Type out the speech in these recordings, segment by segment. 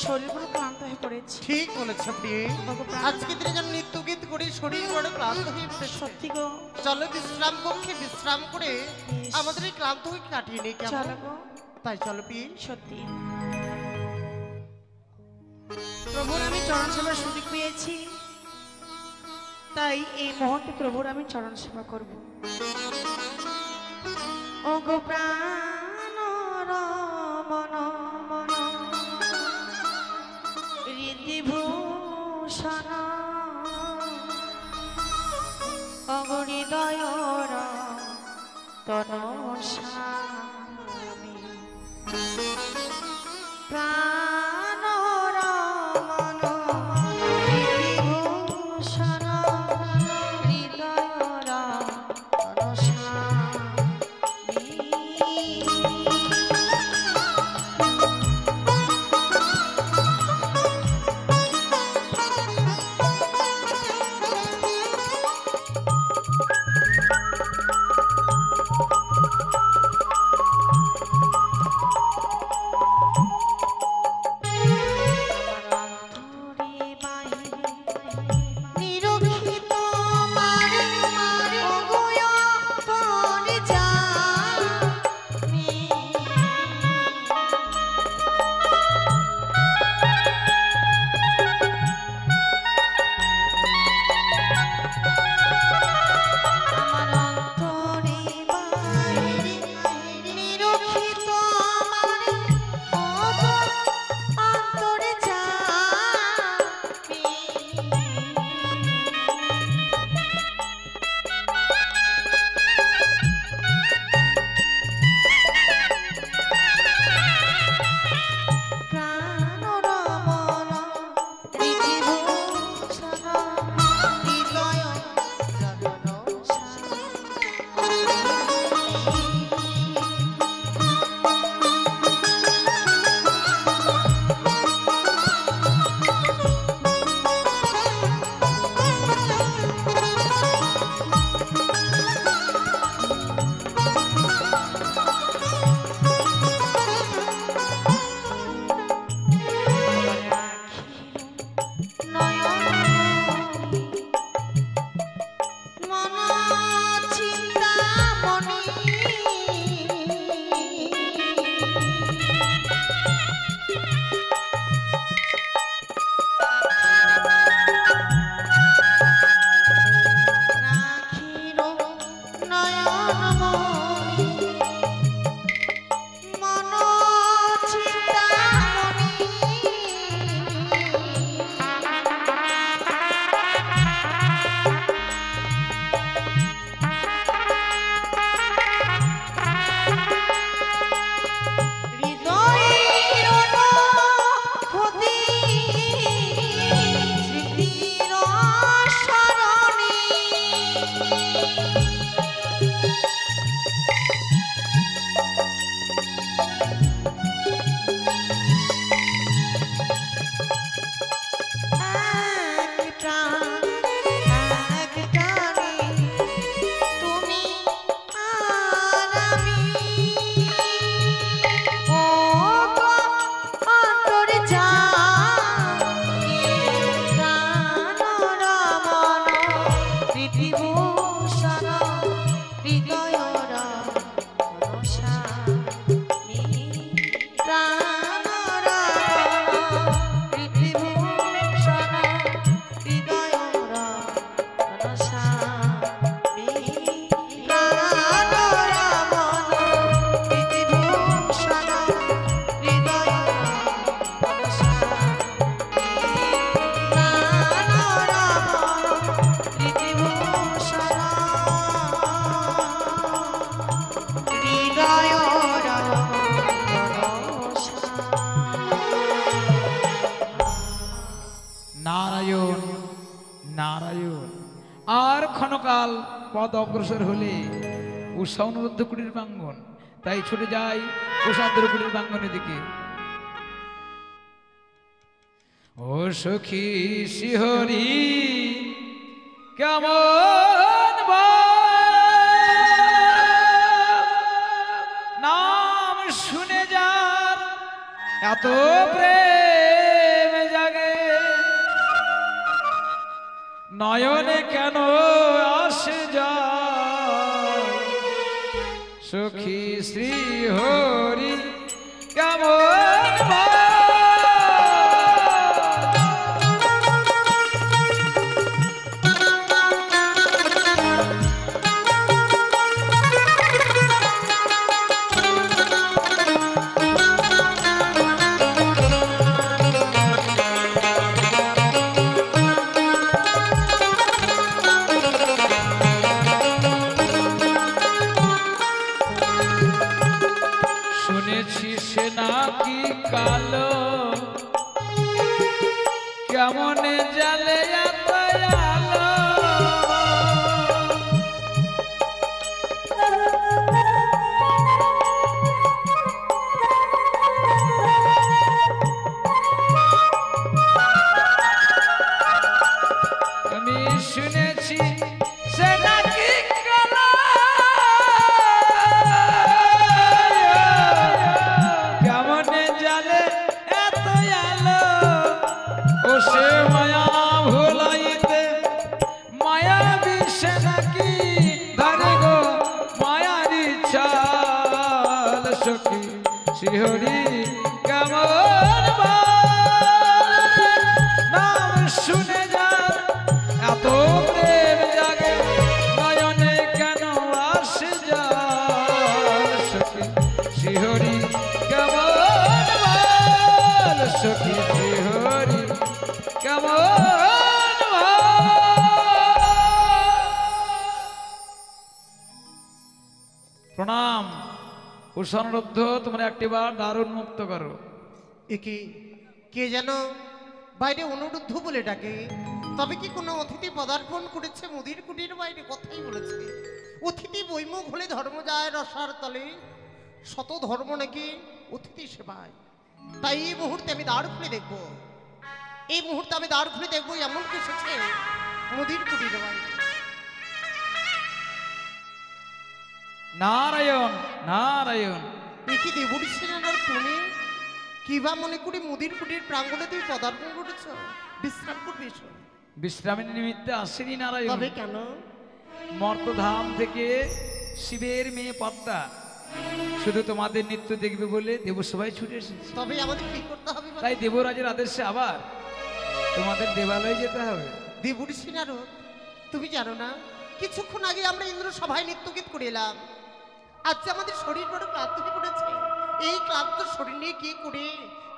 শরীর পুরো ক্লান্ত হয়ে পড়েছে। ঠিক বলেছো প্রিয়ে, আজকে দিনে যেন নৃত্য গীত করে শরীর বড় ক্লান্ত হয়ে পড়েছে। সত্যি গো, চলো বিশ্রাম কক্ষে বিশ্রাম করে আমাদের এই ক্লান্ত হয়ে কাটিয়ে নেই কেমন? চলো গো। তাই চলো প্রিয়ে। সত্যি প্রভুর আমি চরণ সেবার সুযোগ পেয়েছি, তাই এই মুহূর্তে প্রভুর আমি চরণ সেবা করব। ও গো প্রাণ রমণ মন হৃদিভূষণ ও গো হৃদয় তন স্বামী প্রাণ রমণ হৃদিভূষণ হৃদয় তন স্বামী। नारायण नारायण और क्षणकाल पद अग्रसर हले उषा अनुरुद्ध कुटीर प्रांगण ताई छुटे जाए उषा अनुरुद्ध कुटीर प्रांगणের দিকে। ओ सखी शिहरी केमन नाम शुने जार एत प्रेम সখী শ্রী হরি কেমন ভাই। শুনেছি সে নাকি কালো কেমন জালে এত আলো। আমি শুনেছি সে নাকি কালো কেমন জালে এত আলো। ও সে মায়া ভুলাইতে মায়া বিষে নাকি ধরে গো মায়ারি চাল। সখী শিহরি কেমন ভাই। নাম শুনে যার এত প্রেম জাগে নয়নে কেন আসে যার। সখী শিহরি কেমন ভাই। সখী শিহরি কেমন ভাই। প্রণাম উষানুরুদ্ধ, তোমরা একটিবার দারুণ মুক্ত করো। একে কে যেন বাইরে অনুরুদ্ধ বলে ডাকে, তবে কি কোনো অতিথি পদার্পণ করেছে মুদির কুটির বাইরে? কথাই বলেছে অতিথি বৈমুখ হলে ধর্ম যায় রসার তলে, শত ধর্ম নাকি অতিথি সেবায়। তাই এই মুহূর্তে আমি দ্বার খুলে দেখবো, এই মুহূর্তে আমি দ্বার খুলে দেখবো এমন কি এসেছে মুদির কুটির বাইরে। নারায়ণ নারায়ণ। দেখি দেবরী সেনার তুমি কিবা মনে করি মুদির কুটির প্রাঙ্গণে তুমি পদার্পণ করেছ? বিশ্রাম করবে এসো। বিশ্রামের নিমিত্তে আসেনি নারায়ণ। তবে কেন? মর্তধাম থেকে শিবের মেয়ে পদ্মা শুধু তোমাদের নৃত্য দেখবে বলে দেবসভায় ছুটে এসেছে। তবে আমাদের কি করতে হবে? তাই দেবরাজের আদেশে আবার তোমাদের দেবালয়ে যেতে হবে। দেবরী সেনার তুমি জানো না, কিছুক্ষণ আগে আমরা ইন্দ্র সভায় নৃত্যগীত করে এলাম। আজ আমাদের শরীর বড় ক্লান্ত হয়ে পড়েছে। এই ক্লান্ত শরীর নিয়ে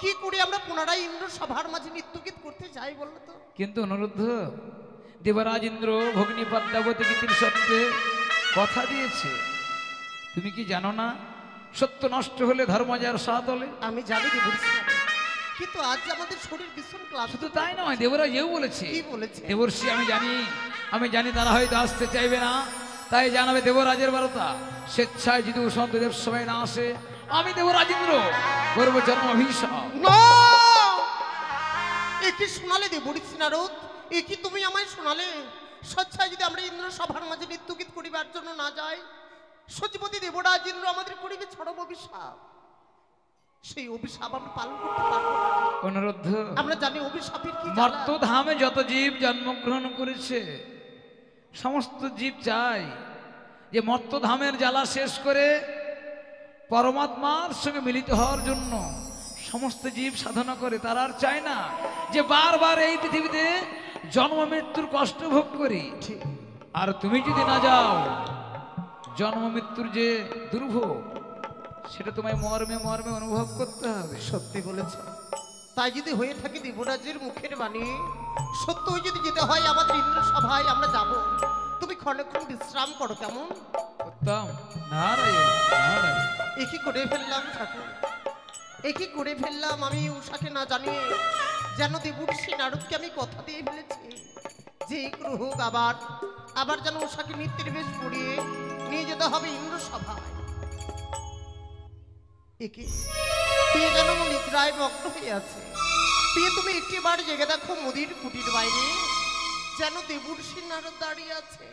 কি করে আমরা পুনরায় ইন্দ্র সভার মাঝে নৃত্যগীত করতে যাই বললো তো? কিন্তু অনুরুদ্ধ, দেবরাজ ইন্দ্র ভগ্নী পদ্মাবতী গীতির সত্ত্বে কথা দিয়েছে। তুমি কি জানো না, সত্য নষ্ট হলে ধর্ম যার সাতলে। আমি জানি দেবরী সেনার, কিন্তু আজ আমাদের শরীর ভীষণ ক্লান্ত। শুধু তাই নয়, দেবরাজ এও বলেছে। কি বলেছে? দেবর্ষি আমি জানি তারা হয়তো আসতে চাইবে না, তাই জানাবে দেবরাজের বার্তা। স্বেচ্ছায় যদি উষন্ত দেব সবাই না আসে, আমি দেবরাজ ইন্দ্র করব জন্ম অভিশাপ। একি শোনালে দেবরী সেনারদ, একি তুমি আমায় শোনালে? স্বেচ্ছায় যদি আমরা ইন্দ্র সভার মাঝে নৃত্যগীত করিবার জন্য না যাই, সচিপতি দেবরাজ ইন্দ্র আমাদের করিবে চরম অভিশাপ। সেই অভিশাপ আমরা পালন করতে পারবো না। অনুরুদ্ধ, আমরা জানি অভিশাপের কি জ্বালা। মর্তধামে যত জীব জন্মগ্রহণ করেছে, সমস্ত জীব চায় যে মর্তধামের জ্বালা শেষ করে পরমাত্মার সঙ্গে মিলিত হওয়ার জন্য সমস্ত জীব সাধনা করে। তারা আর চায় না যে বারবার এই পৃথিবীতে জন্ম মৃত্যুর কষ্ট ভোগ করি। আর তুমি যদি না যাও, জন্ম মৃত্যুর যে দুর্ভোগ সেটা তোমায় মর্মে মর্মে অনুভব করতে হবে। সত্যি বলেছ। তাই যদি হয়ে থাকে দেবরাজের মুখের বাণী সত্য হয়ে যদি যেতে হয় আমাদের ইন্দ্র সভায়, আমরা যাব। তুমি ক্ষণক্ষণ বিশ্রাম করো, কেমন? উত্তম। নারায়ণ নারায়ণ। একই করে ফেললাম ঠাকুর, একই করে ফেললাম আমি উষাকে না জানিয়ে। যেন দেবর্ষি নারদকে আমি কথা দিয়ে ফেলেছি যে এই গ্রহ আবার যেন উষাকে নিত্যের বেশ পড়িয়ে নিয়ে যেতে হবে ইন্দ্র সভায়। একে পেয়ে যেন নিদ্রায় মগ্ন হয়ে আছে। পেয়ে তুমি একটিবার জেগে দেখো মুদির কুটির বাইরে যেন দেবর্ষি নারদ দাঁড়িয়ে আছে।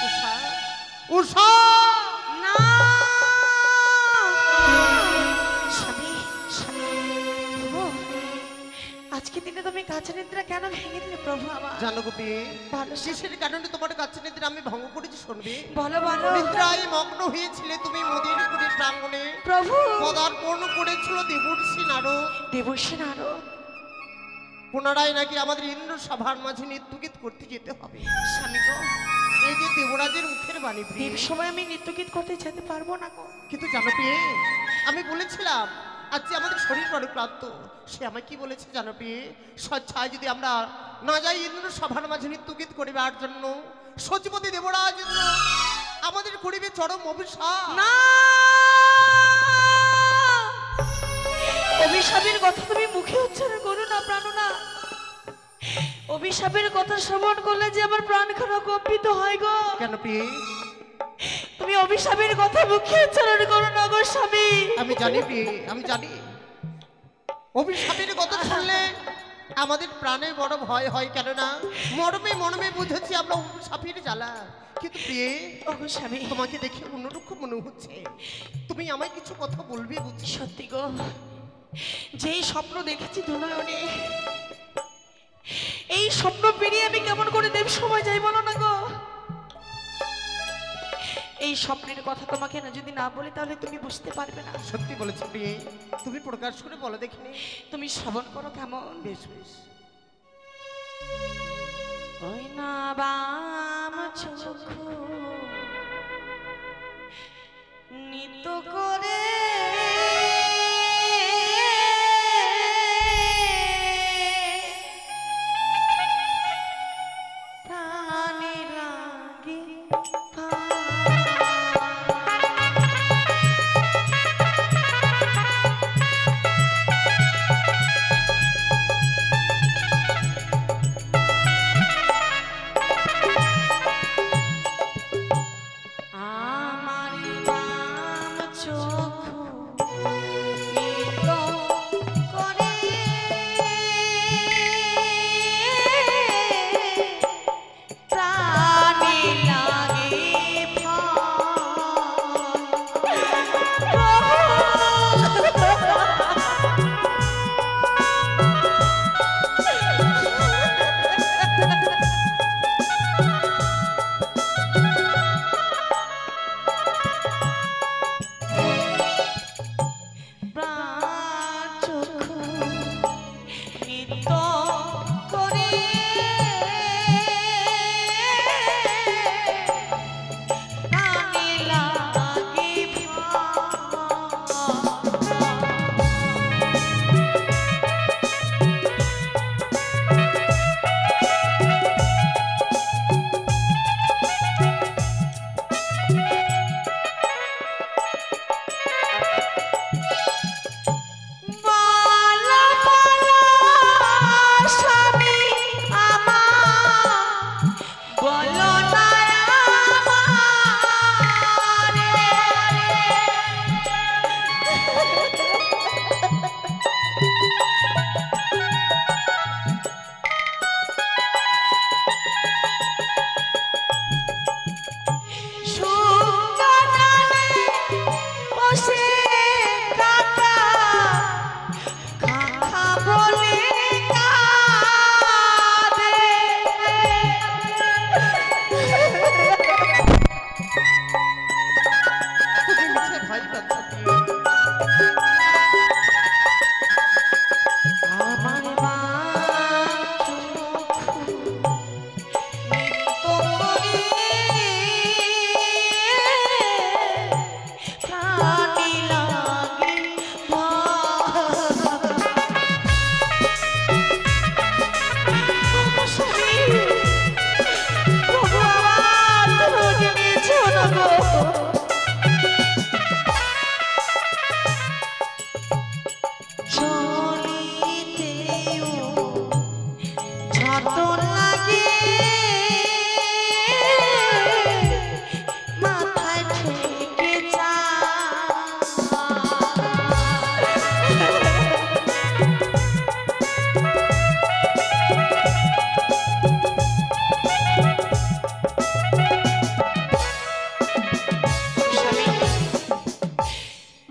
উষা, উষা! না স্বামী, স্বামী, প্রভু, আজকে দিনে তুমি কাছে নিদ্রা কেন ভেঙে দিলে প্রভু? আমার জানো গো পেয়ে ভালো কিসের কারণে তোমার কাছে নিদ্রা আমি ভঙ্গ করেছি শুনবে? বলো বলো নিদ্রায় মগ্ন হয়েছিলে তুমি মোদির কুটির প্রাঙ্গণে, প্রভু। পদার্পণ করেছিল দেবর্ষি নারদ। দেবর্ষি নারদ পুনরায় নাকি আমাদের ইন্দ্র সভার মাঝে নৃত্যগীত করতে যেতে হবে। স্বামী গো, এই যে দেবরাজের মুখের বাণী প্রিয়ে। দেব সময় আমি নৃত্যগীত করতে যেতে পারবো না গো। কিন্তু জানো প্রিয়ে, আমি বলেছিলাম আজ যে আমাদের শরীর বড় ক্লান্ত, সে আমায় কি বলেছে জানো প্রিয়ে? স্বেচ্ছায় যদি আমরা না যাই ইন্দ্র সভার মাঝে নৃত্যগীত করিবার জন্য, সচিপতি দেবরাজ ইন্দ্র আমাদের করিবে চরম অভিশাপ। না, অভিশাপের কথা তুমি মুখে উচ্চারণ করো না প্রাণনা। অভিশাপের কথা শ্রবণ করলে যে আমার প্রাণখানা কম্পিত হয় গো। কেন প্রিয়ে? তুমি অভিশাপের কথা মুখে উচ্চারণ করো না গো স্বামী। আমি জানি প্রিয়ে, আমি জানি অভিশাপের কথা শুনলে আমাদের প্রাণে বড় ভয় হয়, কেননা মর্মে মর্মে বুঝেছি আমরা অভিশাপের জ্বালা। কিন্তু প্রিয়ে, ওগো স্বামী, তোমাকে দেখে অন্যরকম মনে হচ্ছে, তুমি আমায় কিছু কথা বলবে বুঝছি। সত্যি গো, যেই স্বপ্ন দেখেছি দুনয়নে, এই স্বপ্ন পেরিয়ে আমি কেমন করে দেব সময় যাই বলো না গো। এই স্বপ্নের কথা তোমাকে না যদি না বলি তাহলে তুমি বুঝতে পারবে না। সত্যি বলেছি প্রিয়ে, তুমি প্রকাশ করে বলো দেখিনি। তুমি শ্রবণ করো কেমন। বেশ বেশ। ওই না বাম চক্ষু নিত করে প্রাণে লাগে আমার বাম চক্ষু নিত করে প্রাণে লাগে তুমি মিছে ভয় পাচ্ছ প্রিয়ে। আমার বাম চক্ষু নিত করে প্রাণে লাগে প্রভু আমার রোজ নিয়েছো না গো। চলিতেও যত লাগে মাথায় ঠেকে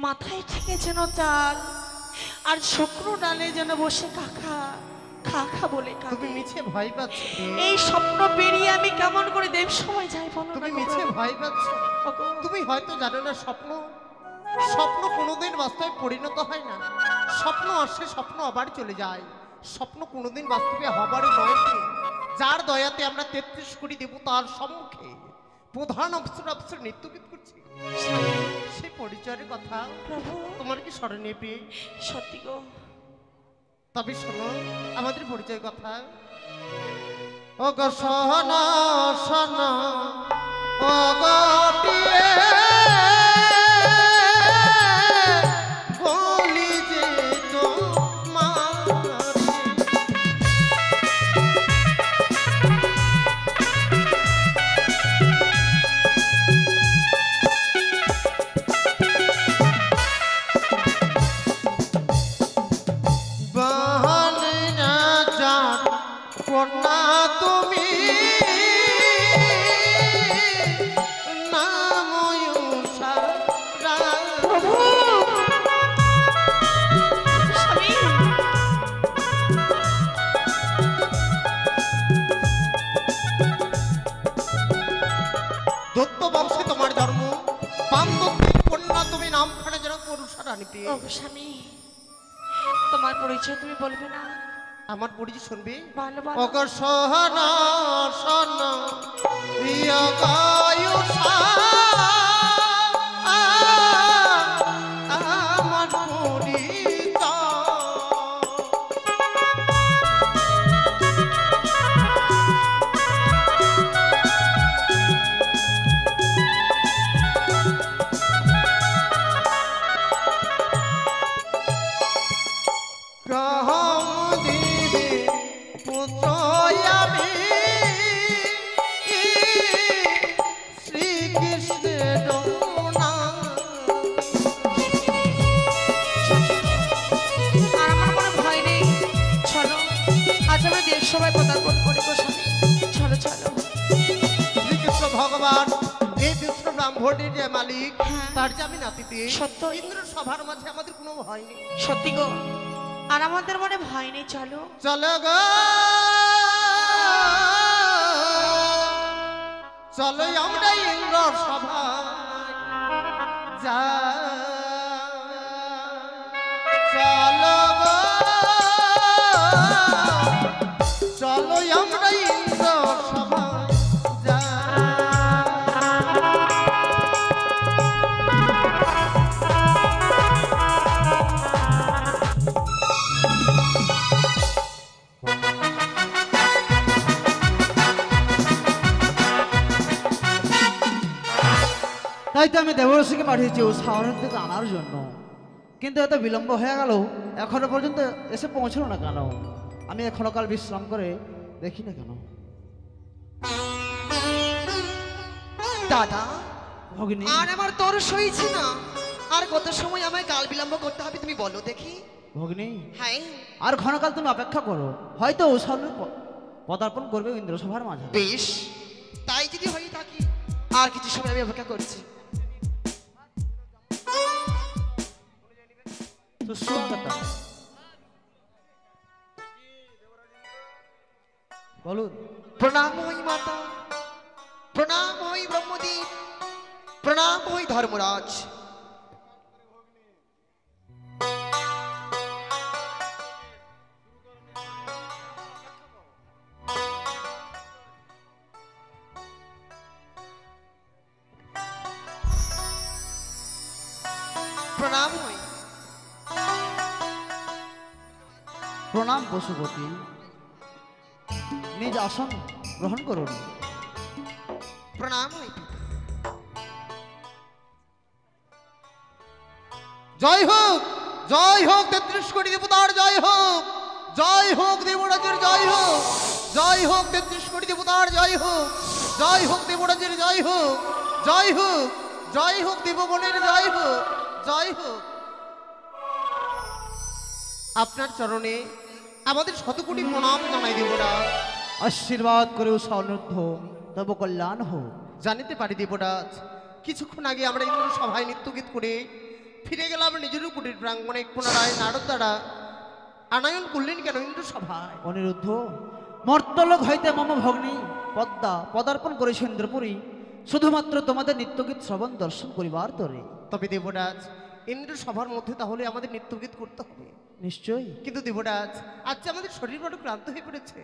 মাথায় ঠেকে যেন চাল, আর শুকনো ডালে যেন বসে কাকা কাকা বলে তুমি কাকে। মিছে ভয় পাচ্ছ প্রিয়ে। এই স্বপ্ন পেরিয়ে আমি কেমন করে দেব সময় যাই বলো না তুমি গো মিছে প্রভু। ভয় পাচ্ছ? ওগো, তুমি হয়তো জানো না স্বপ্ন স্বপ্ন কোনোদিন বাস্তবে পরিণত হয় না। স্বপ্ন আসে, স্বপ্ন আবার চলে যায়। স্বপ্ন কোনোদিন বাস্তবে হবারই নয় যে, যার দয়াতে আমরা 33 কোটি দেবতার সম্মুখে প্রধান অফিসার নৃত্যগীত করছি, সেই পরিচয়ের কথা প্রভু তোমার কি স্মরণে পেয়ে? সত্যি গো, তবে শোনো আমাদের পরিচয় কথা। ও গো সোনা সোনা, ও গো টিয়ে, বলি যে তোমারে। বাহানা যার কন্যা তুমি, নাময় সারা। প্রভু স্বামী, দত্ত বংশে তোমার জন্ম, বামদত্তের কন্যা তুমি, নামখানা যেন পুরুষা রানীতে। ওগো স্বামী, তোমার পরিচয় তুমি বলবে না? আমার পরিচয় শুনবে? ভালো ভালো। অগ সোহানা সোনা, প্রিয় গায়ুষা, আমার পরিচয়। গ্রহম দিবে পুত্রয় আমি, শ্রীকৃষ্ণের নাম। আর আমার কোনো ভয় নেই। চলো আজ আমরা দেশ সবাই পদার্পণ করি গো স্বামী, চলো চলো। শ্রীকৃষ্ণ ভগবান এই বিশ্ব ব্রাহ্মণের যে মালিক, হ্যাঁ। তার যে আমি নাতিতে, সত্য। ইন্দ্র সভার মাঝে আমাদের কোনো ভয় নেই। সত্যি গো, আর আমাদের মনে ভয় নেই। চলো চলো গো, চলো আমরা ইন্দ্র সভায় যাই। চলো গো, চলো আমরা ইন্দ্র সভায় যাই। তাই তো আমি দেবরসীকে পাঠিয়েছি ও শাওনের দিকে আনার জন্য, কিন্তু এত বিলম্ব হয়ে গেল, এখনো পর্যন্ত এসে পৌঁছলো না কেন? আমি এখনো কাল বিশ্রাম করে দেখি না কেন? দাদা, ভগিনী, আর আমার তোর সইছে না। আর কত সময় আমায় কাল বিলম্ব করতে হবে তুমি বলো দেখি। ভগিনী, হ্যাঁ, আর ক্ষণকাল তুমি অপেক্ষা করো, হয়তো ও শাওনের পদার্পণ করবে ইন্দ্রসভার মাঝে। বেশ, তাই যদি হয়ে থাকি আর কিছু সময় আমি অপেক্ষা করছি। সুস্বাগতম। বলুন। প্রণাম হই মাতা, প্রণাম হই ব্রহ্মদেব, প্রণাম হই ধর্মরাজ। প্রণাম হই। প্রণাম পশুপতি, নিজ আসন গ্রহণ করুন। প্রণাম হই পিতা। জয় হোক, জয় হোক 33 কোটি দেবতার জয় হোক, জয় হোক দেবরাজের জয় হোক, জয় হোক 33 কোটি দেবতার জয় হোক, জয় হোক দেবরাজের জয় হোক, জয় হোক, জয় হোক দেবগণের জয় হোক, জয় হোক। আপনার চরণে আমাদের শতকোটি প্রণাম জানাই দেবরাজ। আশীর্বাদ করে সানুধ্য তব কল্যাণ হোক। জানিতে পারি দেবরাজ, কিছুক্ষণ আগে আমরা ইন্দ্র সভায় নৃত্যগীত করে ফিরে গেলাম নিজের কুটির প্রাঙ্গণে। পুনরায় নারদ দ্বারা আনায়ন করলেন কেন ইন্দ্র সভায়? অনিরুদ্ধ, মর্তলোক হইতে মম ভগ্নী পদ্মা পদার্পণ করেছে ইন্দ্রপুরী, শুধুমাত্র তোমাদের নিত্যগীত শ্রবণ দর্শন করিবার তরে। তবে দেবরাজ, ইন্দ্র সভার মধ্যে তাহলে আমাদের নৃত্যগীত করতে হবে। নিশ্চয়ই। কিন্তু দেবরাজ, আজ যে আমাদের শরীর বড় ক্লান্ত হয়ে পড়েছে।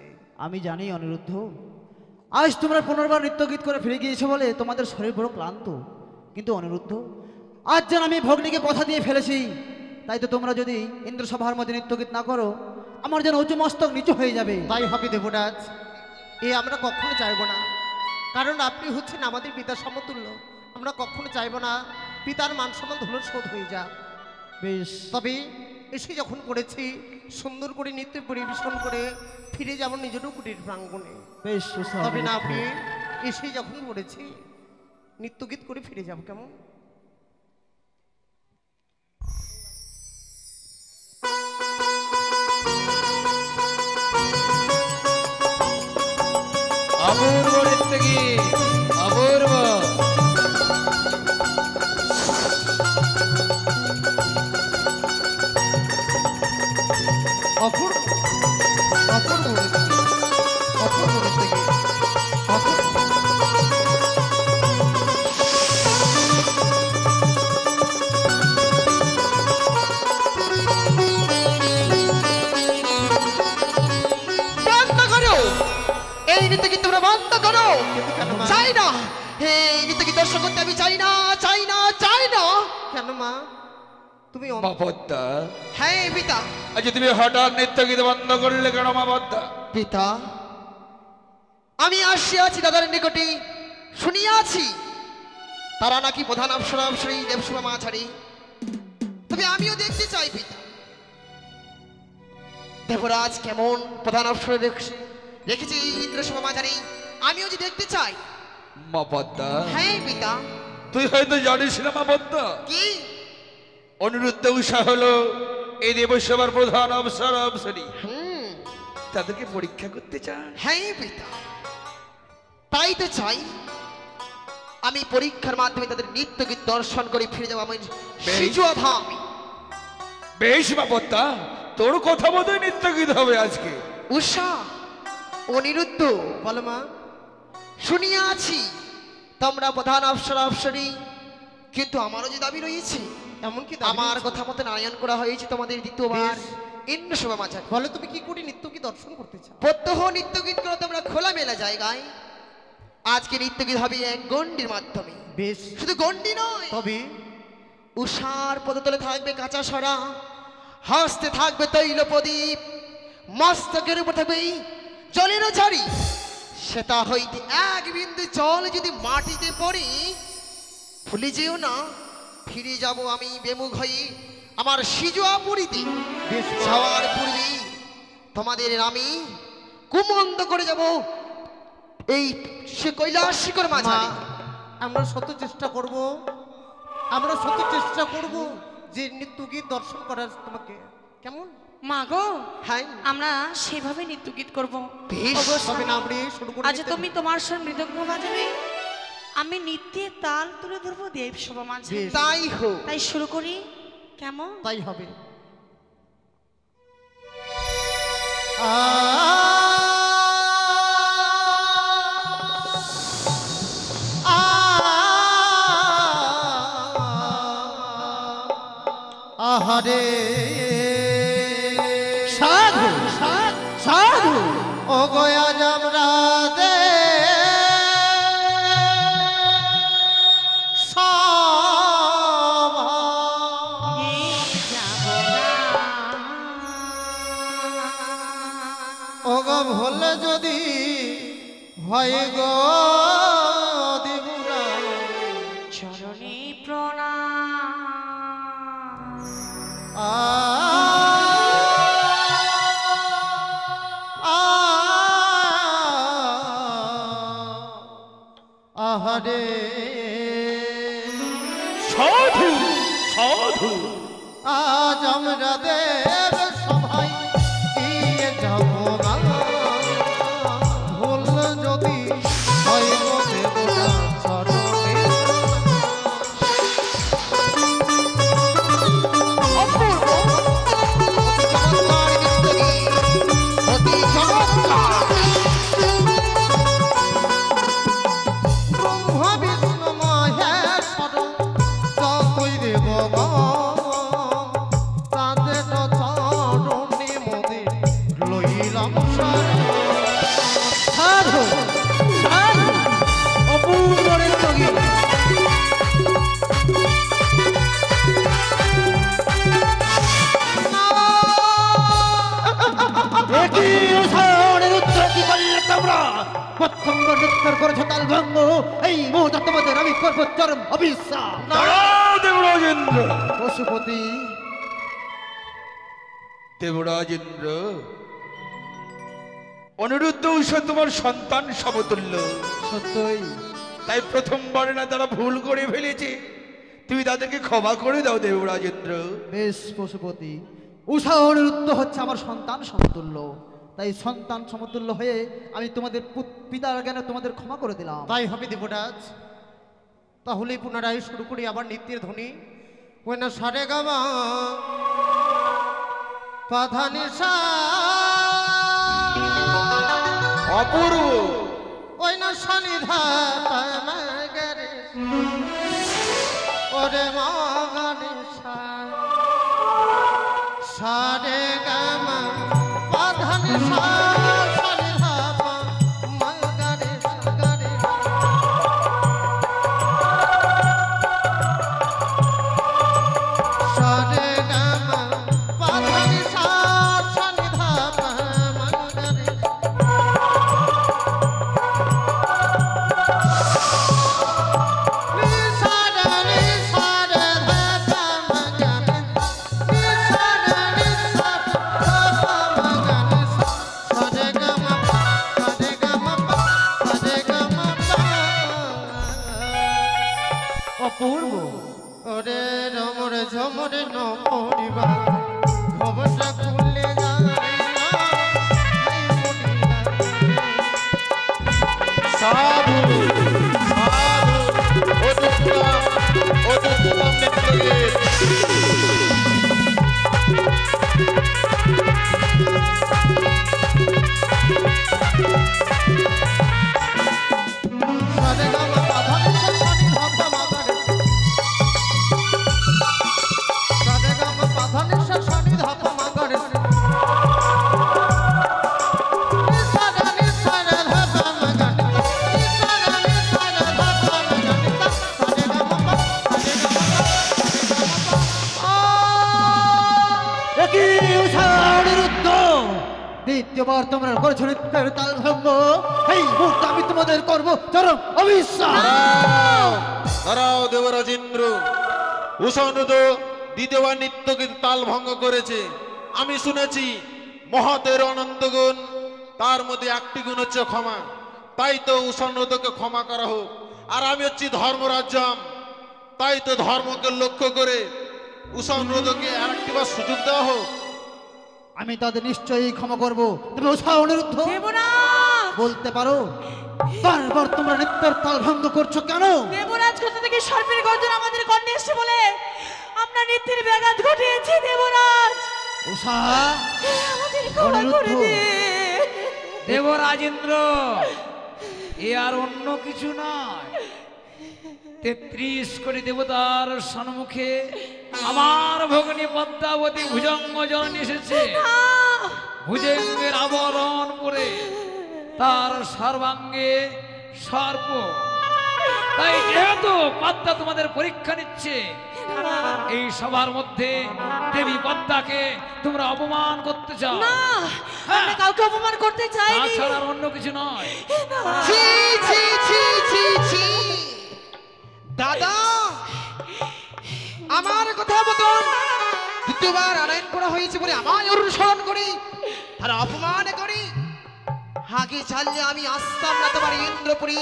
আমি জানি অনিরুদ্ধ, আজ তোমরা পুনর্বার নৃত্যগীত করে ফিরে গিয়েছো বলে তোমাদের শরীর বড় ক্লান্ত। কিন্তু অনিরুদ্ধ, আজ যেন আমি ভগ্নীকে কথা দিয়ে ফেলেছি, তাই তো তোমরা যদি ইন্দ্রসভার মধ্যে নৃত্যগীত না করো, আমার যেন উঁচু মস্তক নিচু হয়ে যাবে। তাই হবে দেবরাজ, এ আমরা কখনো চাইব না, কারণ আপনি হচ্ছেন আমাদের পিতার সমতুল্য। আমরা কখনো চাইব না পিতার মান সম্মান ধূলিসাৎ হয়ে যাক। বেশ, তবে এসে যখন করেছি, সুন্দর করে নৃত্য পরিবেশন করে ফিরে যাব নিজেরও কুটির প্রাঙ্গণে। বেশ। তবে না আপনি এসে যখন করেছি, নৃত্যগীত করে ফিরে যাব কেমন? অপূর্ব নৃত্যগীত, অপূর্ব। অপূর্ব অপূর্ব নৃত্যগীত, অপূর্ব নৃত্যগীত, অপূর্ব। বন্ধ করো এই নৃত্যগীত, তোমরা বন্ধ করো। কিন্তু কেন মা? চাই না এই নৃত্যগীত দর্শন করতে, আমি চাই না, চাই না, চাই না। কেন মা, তুমি মা পদ্মা, হ্যাঁ পিতা। আজ তুমি হঠাৎ নৃত্যগীত বন্ধ করলে কেন মা পদ্মা? পিতা, আমি আসিয়াছি দাদার নিকটে, শুনিয়াছি তারা নাকি প্রধান অপ্সরা অপ্সরী দেবসভা মাঝারি। তবে আমিও দেখতে চাই পিতা, দেবরাজ কেমন প্রধান অপ্সরা রেখেছি ইন্দ্রসভা মাঝারি, আমিও যে দেখতে চাই। মা পদ্মা, হ্যাঁ পিতা। তুই হয়তো জানিস না মা পদ্মা, কি? অনিরুদ্ধ উষা হলো এই দেবসভার প্রধান অবসর অবসরী। তাদেরকে পরীক্ষা করতে চায়। হ্যাঁ পিতা, তাই তো চাই। আমি পরীক্ষার মাধ্যমে তাদের নৃত্যগীত দর্শন করে ফিরে যাবো আমার সিজুয়া ধাম। বেশ মা পদ্মা, তোর কথা মতো নৃত্যগীত হবে আজকে। উষা, অনিরুদ্ধ, বলো মা। শুনিয়াছি তোমরা প্রধান অপ্সরা অপ্সরী, কিন্তু আমারও যে দাবি রয়েছে, এমনকি আমার কথা মতো নারায়ণ করা হয়েছে তোমাদের দ্বিতীয়বার বেশ। ইন্দ্রসভা মাঝারি। বলো তুমি কি করে নৃত্যকে দর্শন করতে চাও? প্রত্যহ নৃত্যগীত করে তোমরা খোলামেলা জায়গায়। আজকে নৃত্যগীত হবে এক গণ্ডির মাধ্যমে। বেশ, শুধু গণ্ডি নয়, তবে উষার পদতলে থাকবে কাঁচা সরা, হস্তে থাকবে তৈল প্রদীপ, মস্তকের উপর থাকবে জলের ঝাড়ি। সেটা হইতে এক বিন্দু জল যদি মাটিতে পড়ে, ভুলে যেও না ফিরে যাব আমি বেমুখ হয়ে আমার সিজুয়া পুরীতে। বেশ মা। যাওয়ার পূর্বে তোমাদের আমি কুমন্দ করে যাব এই সে কৈলাস শিখর মা, মাঝারি। আমরা সত্য চেষ্টা করব, আমরা সত্য চেষ্টা করব যে নৃত্যগীত দর্শন করার তোমাকে কেমন? মা গো, হ্যাঁ আমরা সেভাবে নৃত্যগীত করবো। বেশ। ওগো, তবে না আমরা শুরু করি। আজ তুমি তোমার সঙ্গে মৃদঙ্গ বাজাবে, আমি নৃত্যের তাল তুলে ধরবো দেবসভা মাঝে। বেশ। তাই হোক। তাই শুরু করি কেমন? তাই হবে। আহারে সাধু সাধু, ও গয়া আমরা দে ওগো ভুলে যদি হয় গো দেবুরা, চরণে প্রণাম। আহারে সাধু সাধু, আজ আমরা দেব সবাই দিয়ে যাব না, ভুল যদি হয় গো দেবতা চরণে। অপূর্ব, অতি চমৎকার নৃত্যগীত, অতি চমৎকার। ব্রহ্মা বিষ্ণু নৃত্যের করেছো তাল ভঙ্গ, এই মুহূর্তে তোমাদের আমি করবো চরম অভিশাপ। দাঁড়াও দেবরাজেন্দ্র। পশুপতি, দেবরাজেন্দ্র, অনিরুদ্ধ উষা তোমার সন্তান সমতুল্য, সত্যই তাই প্রথমবারে না তারা ভুল করে ফেলেছে, তুমি তাদেরকে ক্ষমা করে দাও দেবরাজেন্দ্র। বেশ পশুপতি, উষা অনিরুদ্ধ হচ্ছে আমার সন্তান সমতুল্য, তাই সন্তান সমতুল্য হয়ে আমি তোমাদের পিতার জ্ঞানে তোমাদের ক্ষমা করে দিলাম। তাই হবে দেবরাজ। তাহলে পুনরায় শুরু করি আবার নৃত্যের ধ্বনি। ওই না সারে গামা পাধানি সা, অপূর্ব। ওই না সানিধা পামাগারে, ওরে মাগারে সা, সারে গামা পাধানি সা, সানিধা পামাগারে সাগারে। সারে গামা পাধানি সা, সানিধা পামাগারে। অপূর্ব। ওরে রমরে ঝমরে নমরিবা খবরটা খুললে সাধু সাধু অতুত্তম নৃত্যগীত। সারে গামা পাধানি সা সানি ধাপা মাগারে, সারে গামা পাধানি সা সানি ধাপা মাগারে। সারানি সারা ধাপা মাগারে, সারানি সারা ধাপা মাগারে। সারে গামা পা, সারে গামা পা, সারে গামা পা। একই উষা অনিরুদ্ধ, দ্বিতীয়বার তোমরা করেছো নৃত্যের তাল ভঙ্গ, এই মুহূর্তে আমি তোমাদের করবো চরম অভিশাপ। দাঁড়াও দাঁড়াও দেবরাজেন্দ্র। উষানুদ দ্বিতীয়বার নৃত্যগীত তাল ভঙ্গ করেছে। আমি শুনেছি মহতের অনন্ত গুণ, তার মধ্যে একটি গুণ হচ্ছে ক্ষমা। তাই তো উষানুদকে ক্ষমা করা হোক। আর আমি হচ্ছি ধর্মরাজ্যম, তাই তো ধর্মকে লক্ষ্য করে উষানুদকে আর একটিবার সুযোগ দেওয়া হোক। আমি তাদের নিশ্চয়ই ক্ষমা করবো। তবে উষা অনিরুদ্ধ, দেবরাজ, বলতে পারো বারবার তোমরা নৃত্যের তাল ভঙ্গ করছো কেন? দেবরাজ কোথা থেকে সর্পের গর্জন আমাদের কর্ণে এসে বলে আমরা নৃত্যের ব্যাঘাত ঘটিয়েছি। দেবরাজ, উষা আমাদের ক্ষমা করে অনিরুদ্ধ। দে। দেবরাজেন্দ্র, এ আর অন্য কিছু নয়, 33 কোটি দেবতার সম্মুখে আমার ভগ্নী পদ্মাবতী ভুজঙ্গ জননী এসেছে। ভুজঙ্গের আবরণ পরে তার সর্বাঙ্গে সর্প, তাই যেহেতু পদ্মা তোমাদের পরীক্ষা নিচ্ছে, এই সবার মধ্যে দেবী পদ্মাকে তোমরা অপমান করতে চাও। না, আমরা কাউকে অপমান করতে চাইনি। তাছাড়া আর অন্য কিছু নয়। ছি ছি ছি ছি ছি। দাদা, আমার কথা মতন দ্বিতীয়বার আনায়ন করা হয়েছে বলে আমায় অনুসরণ করি, তারা অপমান করি। আগে চাললে আমি আসতাম না তোমার ইন্দ্রপুরী,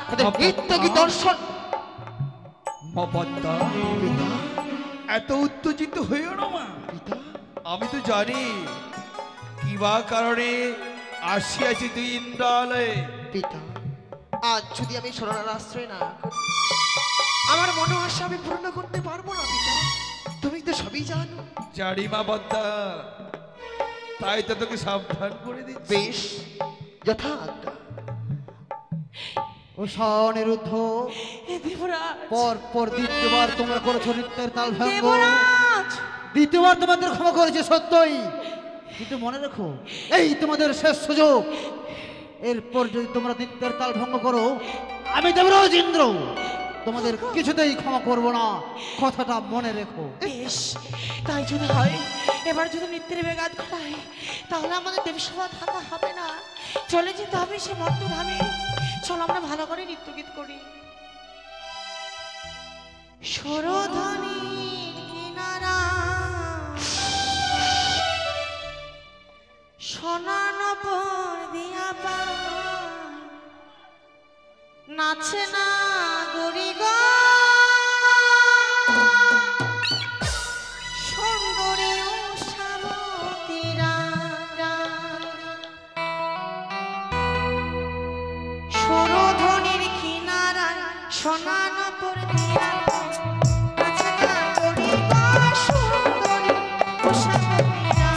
তাদের নৃত্যগীত দর্শন। মা পদ্মা, এত উত্তেজিত হইও না মা। আমি তো জানি কিবা কারণে আসিয়াছি তুই ইন্দ্রালয়ে। পিতা, আজ যদি আমি শরণার আশ্রয় না করি, আমার মনে আশা আমি পূর্ণ করতে পারবো না। পিতা, তুমি তো সবই জানো। জানি মা পদ্মা, তাই তো তোকে সাবধান করে দিচ্ছি। বেশ, যথা আজ্ঞা। উষা অনিরুদ্ধ, এ দেবরাজ, পর পর দ্বিতীয়বার তোমরা করেছো নৃত্যের তাল ভঙ্গ। দেবরাজ, দ্বিতীয়বার তোমাদের ক্ষমা করেছে সত্যই, কিন্তু মনে রেখো এই তোমাদের শেষ সুযোগ। এরপর যদি তোমরা নৃত্যের তাল ভঙ্গ করো, আমি দেবরাজ ইন্দ্র তোমাদের কিছুতেই ক্ষমা করব না, কথাটা মনে রেখো। বেশ, তাই যদি হয়, এবার যদি নৃত্যের ব্যাঘাত ঘটায়, তাহলে আমাদের দেবসভা থাকা হবে না, চলে যেতে হবে সে মর্তধামে। চলো আমরা ভালো করে নৃত্য গীত করি। সরোধনীর কিনারা সোনান পর দিয়া নাচে না গরি গো সুন্দরী উষাবতীরা সরোধনীর কিনারায় সোনান পর দিয়া নাচে না গরি গো সুন্দরী উষাবতীরা।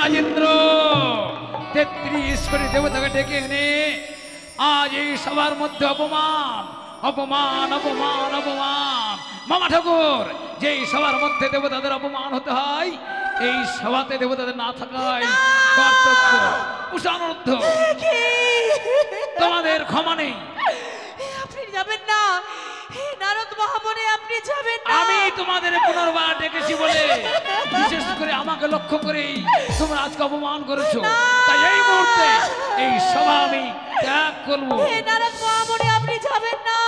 রাজেন্দ্র 33 কোটি দেবতাকে ডেকে এনে আজ এই সবার মধ্যে অপমান অপমান অপমান অপমান। মামা ঠাকুর, যেই সবার মধ্যে দেবতাদের অপমান হতে হয় এই সভাতে দেবতাদের না থাকাই কর্তব্য। উষানুদ্ধ, তোমাদের ক্ষমা নেই। আপনি যাবেন না, হে নারদ মহামুনি, আপনি যাবেন না। আমি তোমাদের পুনর্বার ডেকেছি বলে বিশেষ করে আমাকে লক্ষ্য করেই তোমরা আজকে অপমান করেছো, তাই এই মুহূর্তে এই সভা আমি ত্যাগ করবো। হে নারদ মহামুনি, আপনি যাবেন না,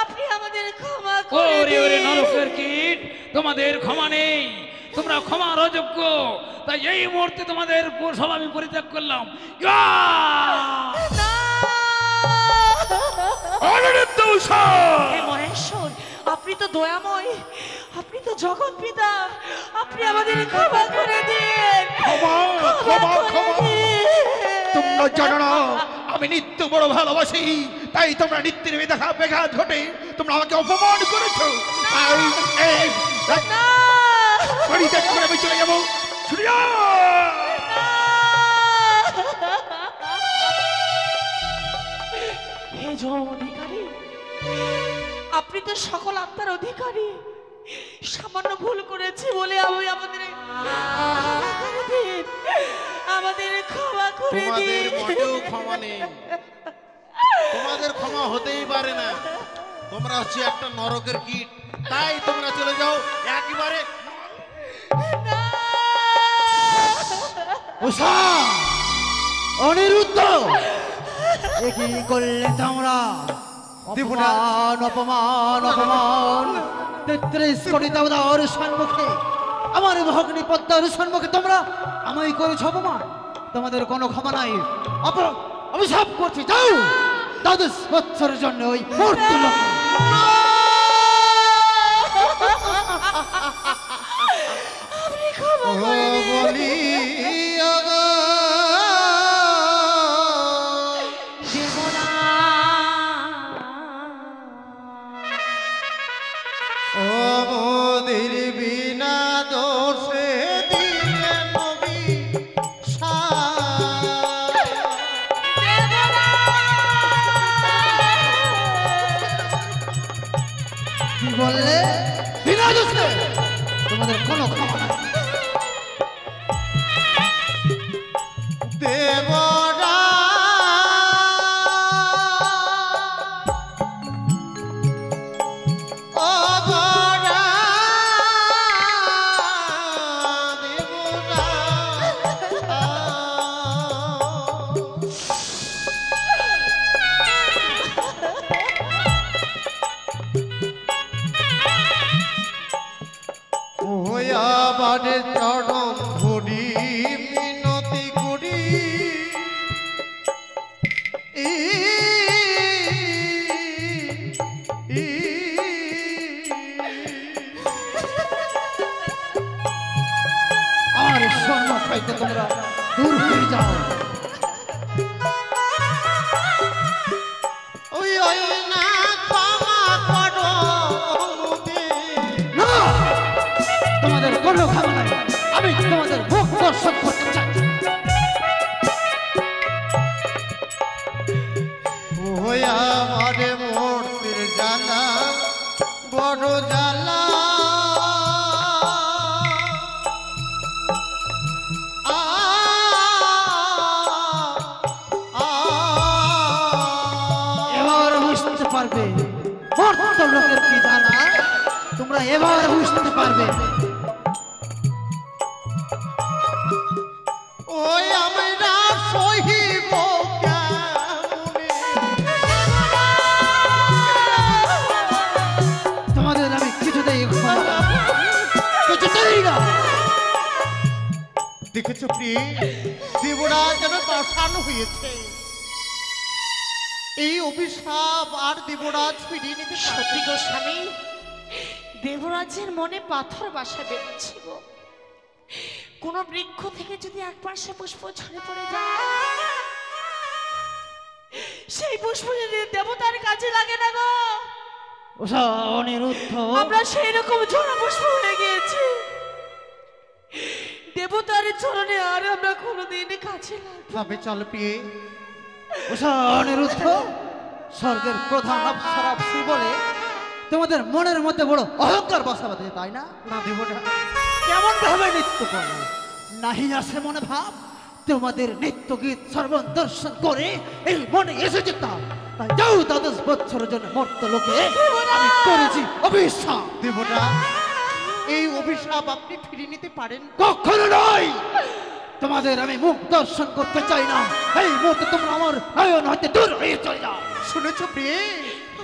আপনি আমাদের ক্ষমা করে ওরে ওরে দিন। নরকের কীট, তোমাদের ক্ষমা নেই, তোমরা ক্ষমার অযোগ্য, তাই এই মুহূর্তে তোমাদের সভা আমি পরিত্যাগ করলাম। না! হে মহেশ্বর, আপনি তো দয়াময়, আপনি তো জগৎ পিতা, আপনি আমাদের ক্ষমা করে দিন। ক্ষমা করে দিন। তোমরা জানো না আমি নিত্য বড় ভালোবাসি, তাই তোমরা নিত্যের দেখা ব্যাঘাত ঘটে তোমরা আমাকে অপমান করেছো। না! পরিত্যাগ করে আমি চলে যাবো। ছুটিয়া হে যম অধিকারী, আপনি তো সকল আত্মার অধিকারী, সামান্য ভুল করেছি বলে আমি আমাদের ক্ষমা করে দিন, আমাদের ক্ষমা করে তোমাদের দিন। মোটেও ক্ষমা নেই, তোমাদের ক্ষমা হতেই পারে না। তোমরা হচ্ছে একটা নরকের কীট, তাই তোমরা চলে যাও একেবারে। না! উষা, অনিরুদ্ধ, এ কি করলে তোমরা? অপমান অপমান অপমান। 33 কোটি দেবতার সম্মুখে, আমার ভগ্নী পদ্মার সম্মুখে তোমরা আমায় করেছ অপমান। তোমাদের কোনো ক্ষমা নাই, অভিশাপ করছি, যাও 10 বছরের জন্য ওই মূর্তি লোকে। আপনি ক্ষমা করে দিন। বলি দেবনা, ও মোদের বিনা দোষে দিলে নবী দেবনা, তারে চরণ ধরি মিনতি করি ই ই আমার স্বর্ণ খাইতে তোমরা দূর হয়ে যাও। ওই ওই না ক্ষমা করো না, তোমাদের কোনো খাবে নাই। আমি তোমাদের মুখ দর্শন করতে চাই। ওই আমারে মূর্তির জ্বালা বড় জ্বালা আ, আ, এবার বুঝতে পারবে মর্ত লোকের কি জ্বালা। তোমরা এবার বুঝতে পারবে। ওই আমরা সহিব কেমনে? তোমাদের আমি কিছুতেই ক্ষমা কিছুতেই না। দেখেছো প্রিয়, দেবরাজ যেন পাষাণ হয়েছে। এই অভিশাপ আর দেবরাজ ফিরিয়ে নিতে সত্যি গো স্বামী, দেবরাজের মনে পাথর বাসা বেঁধেছিল। কোন বৃক্ষ থেকে যদি একবার সে পুষ্প ঝরে পড়ে যায়, সেই পুষ্প যদি দেবতার কাজে লাগে না গো, ওসা অনিরুদ্ধ, আমরা সেই রকম ঝরা পুষ্প হয়ে গিয়েছি। দেবতার চরণে আর আমরা কোনোদিন কাছে লাগবো না। তবে চল প্রিয়ে, ওসা অনিরুদ্ধ, স্বর্গের প্রধান অপ্সরা অপ্সি বলে তোমাদের মনের মধ্যে বড় অহংকার বসা বাঁধে, তাই না? না দেবরাজ, কেমন ভাবে নৃত্য করো? নাহি আসে মনে ভাব তোমাদের নৃত্য গীত শ্রবণ দর্শন করে এই মনে এসে যেতাম। তাই যাও, 10 বছরের জন্য মর্ত লোকে আমি করেছি অভিশাপ। দেবরাজ, এই অভিশাপ আপনি ফিরিয়ে নিতে পারেন? কখনো নয়। তোমাদের আমি মুখ দর্শন করতে চাই না। এই মুহূর্তে তোমরা আমার নয়ন হতে দূর হয়ে চলে যাও। শুনেছো প্রিয়ে,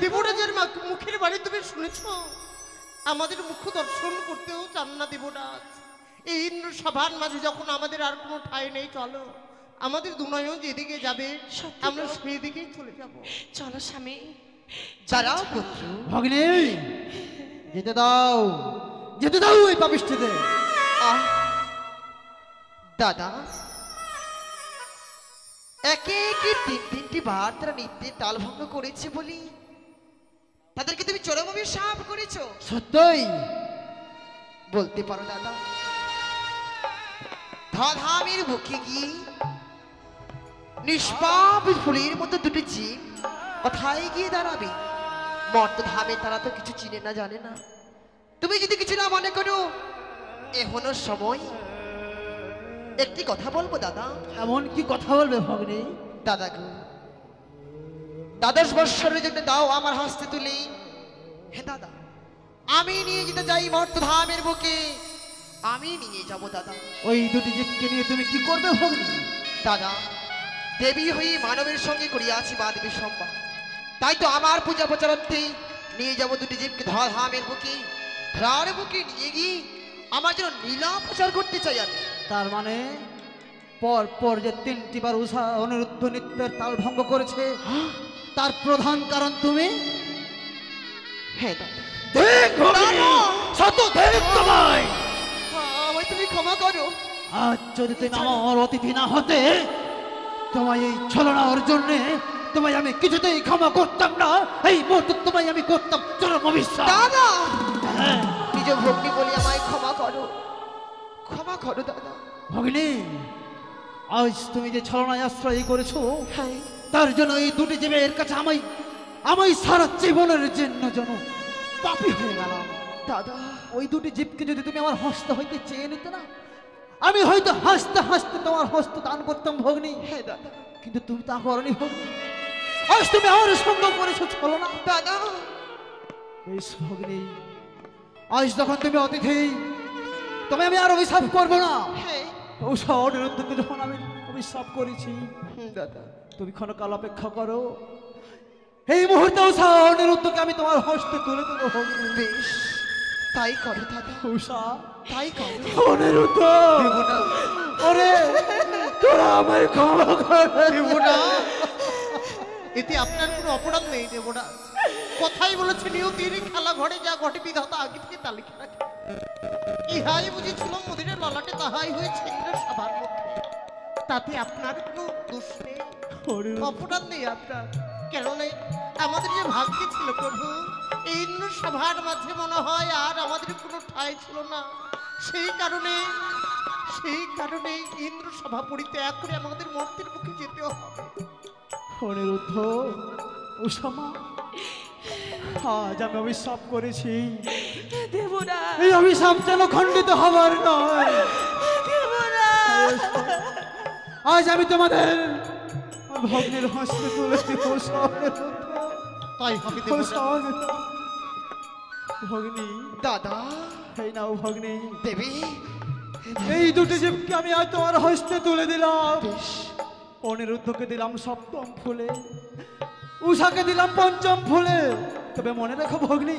দেবরাজের মুখের বাণী তুমি শুনেছো? আমাদের মুখ দর্শন করতেও চান না দেবরাজ। এই ইন্দ্র সভার মাঝে যখন আমাদের আর কোনো ঠাঁই নেই, চলো আমাদের দুনয়ন যেদিকে যাবে সত্যি আমরা তো। সেই দিকেই চলে যাব। চলো স্বামী, দাঁড়াও পুত্র, ভগিনী, যেতে দাও, যেতে দাও এই পাপিষ্ঠীদের। আহ দাদা, একে একে 3টি বার তারা নৃত্যের তাল ভঙ্গ করেছে বলি তাদেরকে তুমি চরম অভিশাপ করেছো। সত্যই বলতে পারো দাদা, ধামের বুকে গিয়ে নিষ্পাপ ফুলের মতো দুটি জীব কোথায় গিয়ে দাঁড়াবে? মর্ত ধামে তারা তো কিছু চিনে না, জানে না। তুমি যদি কিছু না মনে করো, এখনো সময়। একটি কথা বলবো দাদা। এমন কি কথা বলবে ভগিনী? দাদা গো, 12 বৎসরের জন্য দাও আমার হাসতে তুলি। হে দাদা, আমি নিয়ে যেতে যাই মর্ত ধামের বুকে, আমি নিয়ে যাব দাদা। ওই দুটি জীবকে নিয়ে তুমি কি করবে ভগিনী? দাদা, দেবী হয়ে মানবের সঙ্গে করিয়াছি বাদ বিসম্বাদ, তাই তো আমার পূজা প্রচারার্থে নিয়ে যাব দুটি জীবকে ধামের বুকে। ধরার বুকে নিয়ে গিয়ে আমার জন্য লীলা প্রচার করতে চাই আমি। তার মানে পর পর যে 3টি বার উষা অনিরুদ্ধ নৃত্যের তাল ভঙ্গ করেছে, তার প্রধান কারণ তুমি? হ্যাঁ দাদা, দেখ ভগিনী, শত দেব তোমায়। আমায় তুমি ক্ষমা করো। আজ যদি তুমি আমার অতিথি না হতে, তোমায় এই ছলনার জন্যে তোমায় আমি কিছুতেই ক্ষমা করতাম না। এই মুহূর্তে তোমায় আমি করতাম চরম অবিশ্বাস। দাদা, হ্যাঁ, নিজ ভগ্নি বলে আমায় ক্ষমা করো, ক্ষমা করো দাদা। ভগিনী, আজ তুমি যে ছলনায় আশ্রয় করেছো, হ্যাঁ তার জন্য এই দুটি জীবের কাছে আমায় সারা জীবনের জন্য যেন পাপী হয়ে গেলাম। দাদা, ওই দুটি জীবকে যদি তুমি আমার হস্ত হইতে চেয়ে নিতে না, আমি হয়তো হাসতে হাসতে তোমার হস্ত দান করতাম ভগ্নী। হ্যাঁ দাদা, কিন্তু তুমি তা করনি ভগ্নী। আজ তুমি আমার সঙ্গ করেছো ছলনা। দাদা, বেশ ভগ্নী, আজ যখন তুমি অতিথি, তবে আমি আর অভিশাপ করবো না। হ্যাঁ উষা অনিরুদ্ধকে যখন আমি অভিশাপ করেছি, দাদা, তুমি ক্ষণকাল অপেক্ষা করো। এই মুহূর্তে উষা অনিরুদ্ধকে আমি তোমার হস্তে তুলে দেবো ভগ্নী। বেশ তাই করো দাদা, উষা তাই করো। অনিরুদ্ধ দেবনা ওরে তোরা আমায় ক্ষমা কর দেবনা, এতে আপনার কোনো অপরাধ নেই দেবনা। কথাই বলেছে নিয়তির খেলা ঘরে যা ঘটে বিধাতা আগে থেকে তালিকা রাখে। ইহাই বুঝেছিল মদিনের ললাটে তাহাই হয়েছে ইন্দ্র সভার মধ্যে। তাতে আপনার কোনো দোষ নেই, অপরাধ নেই আপনার। কেন নেই? আমাদের যে ভাগ্যে ছিল প্রভু, এই ইন্দ্র সভার মাঝে মনে হয় আর আমাদের কোনো ঠাঁই ছিল না। সেই কারণে ইন্দ্র সভা পরিত্যাগ করে আমাদের মর্তের মুখে যেতে হবে। অনিরুদ্ধ উষামা, আজ আমি অভিশাপ করেছি, দেবরা এই অভিশাপ যেন খণ্ডিত হবার নয়। দেবরা আজ আমি তোমাদের ভগ্নের হস্তে তুলে দিব। তাই হবে দেবতা। ভগ্নী, দাদা, এই নাও ভগ্নী, দেবী, এই দুটি জীবকে আমি আজ তোমার হস্তে তুলে দিলাম। বেশ, অনিরুদ্ধকে দিলাম সপ্তম ফুলে, উষাকে দিলাম পঞ্চম ফুলে। তবে মনে রেখো ভগ্নী,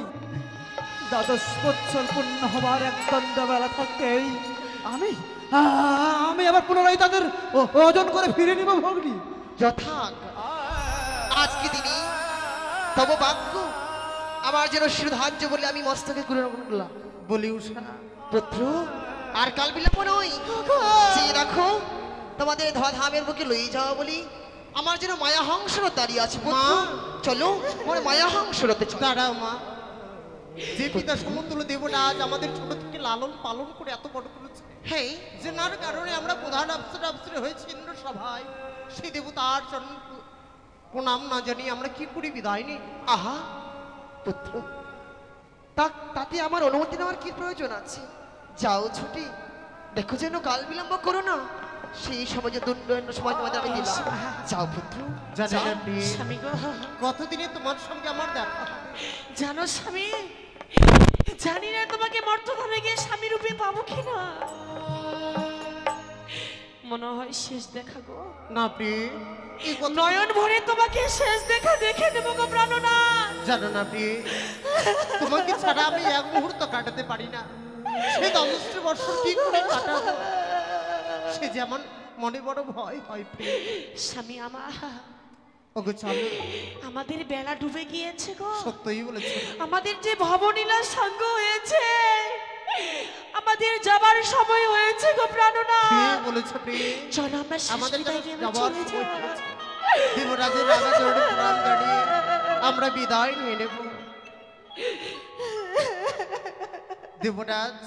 দ্বাদশ বৎসর পূর্ণ হবার এক দণ্ড বেলা থাকতেই আমি আবার পুনরায় তাদের ওজন করে ফিরে নিব ভগ্নী। যথাজ্ঞা। আজকে দিনই তব বাক্য আমার যেন শিরোধার্য বলে আমি মস্তকে গ্রহণ করলাম। বলি উষা, পুত্র, আর কাল বিলম্ব নয়, যে রাখো তোমাদের ধরাধামের বুকে লই যাওয়া বলি আমার যেন মায়া হংসরত দাঁড়িয়ে আছে। পুত্র, চলো আমার মায়া হংসরতে চলো। দাঁড়াও মা। যে পিতা সমতুল্য দেবতা আজ আমাদের ছোট থেকে লালন পালন করে এত বড় করেছে, হ্যাঁ, যে নার কারণে আমরা প্রধান আফসরে হয়েছি ইন্দ্র সভায়, সেই দেবতার চরণ প্রণাম না জানি আমরা কি করি বিদায় নেই। আহা পুত্র, তাতে আমার অনুমতি নেওয়ার কি প্রয়োজন আছে? যাও ছুটি, দেখো যেন কাল বিলম্ব করো না। সেই সময় যে দুর্দণ্ড সময় তোমাদের আমি দিলাম। যাও পুত্র, জানি যাও। না প্রিয়ে, স্বামী গো, কতদিনে তোমার সঙ্গে আমার দেখা হবে। জানো স্বামী, জানি না তোমাকে মর্তধামে গিয়ে স্বামী রূপে পাবো কিনা। মনে হয় শেষ দেখা গো। না প্রিয়ে, এই কথা নয়ন ভরে তোমাকে শেষ দেখা দেখে দেবো গো প্রাণনাথ। জানো না প্রিয়ে, তোমাকে ছাড়া আমি এক মুহূর্ত কাটাতে পারি না। সে দমস্ত্র বর্ষণ কি করে কাটাবো, সে যেমন মনে বড় ভয় হয় প্রিয়ে। স্বামী আমার, ওগো চলো, আমাদের বেলা ডুবে গিয়েছে গো। সত্যই বলেছে। আমাদের যে ভবনীলার সঙ্গ হয়েছে, আমাদের যাবার সময় হয়েছে গো প্রাণনাথ। কে বলেছে প্রিয়ে? চলো আমরা শেষ আমাদের বিদায় কাছে নিয়ে যাবার চলে সময় যাই। হয়েছে। দেবরাজের রাজা চরণে প্রণাম জানিয়ে আমরা বিদায় নিয়ে নেব। দেবরাজ,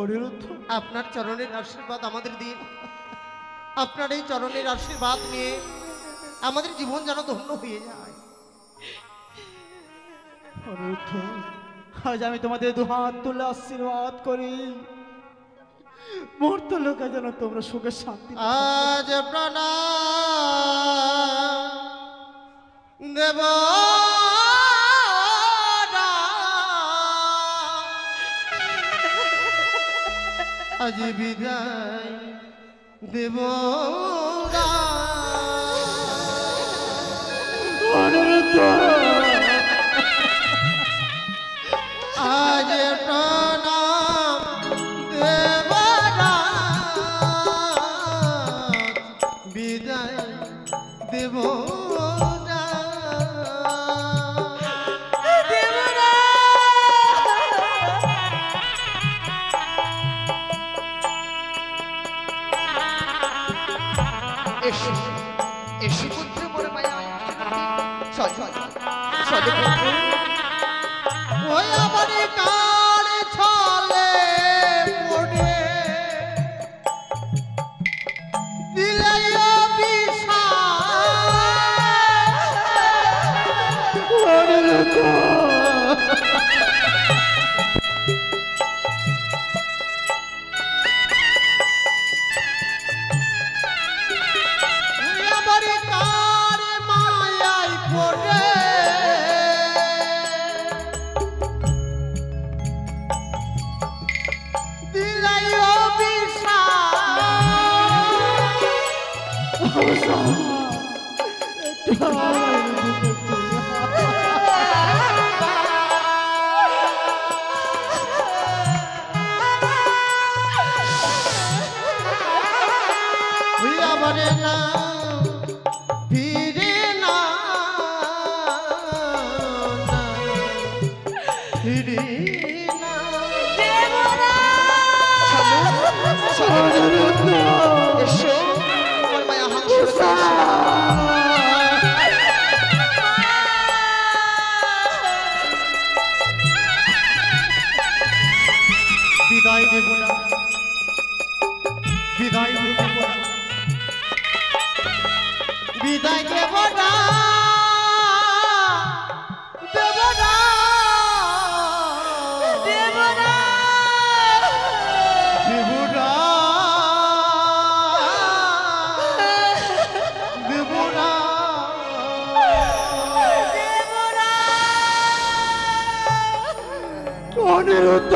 অনিরুদ্ধ, আপনার চরণের আশীর্বাদ আমাদের দিন। আপনার এই চরণের আশীর্বাদ নিয়ে আমাদের জীবন যেন ধন্য হয়ে যায়। অনিরুদ্ধ, আজ আমি তোমাদের দুহাত তুলে আশীর্বাদ করি, মুহূর্ত লোকে যেন তোমরা সুখে শান্তি আজ প্রণাম দেব আজ বিদায় দেব। অনিরুদ্ধ, আজ প্রণাম দেব বিদায় দেব। এসে এসে পুত্র মনে মায়া চল চল চল পুত্র। ওই আমার কার ছলে পড়ে দিলে আমার কার মায়ায় পড়ে দিলাই আবার না ফিরে না ফিরে না এসো আমার মায়া হাংসের কাছে। বিদায় দেব না বিদায় দেব না বিদায় দেব না দেব না দেব না দেব না দেব না দেব না অনিরুদ্ধ